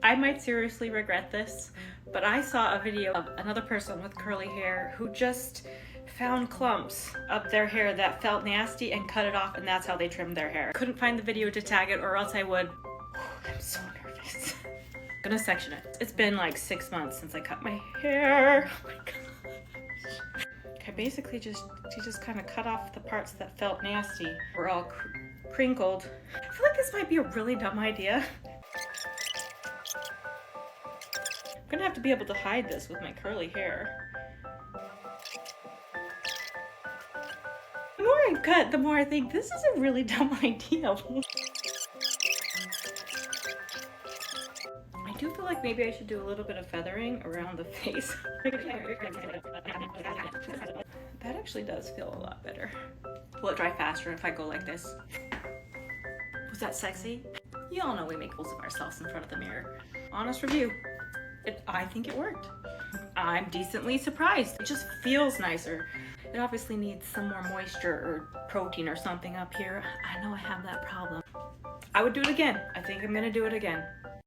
I might seriously regret this, but I saw a video of another person with curly hair who just found clumps of their hair that felt nasty and cut it off, and that's how they trimmed their hair. Couldn't find the video to tag it, or else I would. I'm so nervous. I'm gonna section it. It's been like 6 months since I cut my hair. Oh my gosh. I basically she just kind of cut off the parts that felt nasty. We're all crinkled. I feel like this might be a really dumb idea. I'm gonna have to be able to hide this with my curly hair. The more I cut, the more I think this is a really dumb idea. I do feel like maybe I should do a little bit of feathering around the face. That actually does feel a lot better. Will it dry faster if I go like this? Was that sexy? You all know we make fools of ourselves in front of the mirror. Honest review. I think it worked. I'm decently surprised. It just feels nicer. It obviously needs some more moisture or protein or something up here. I know I have that problem. I would do it again. I think I'm gonna do it again.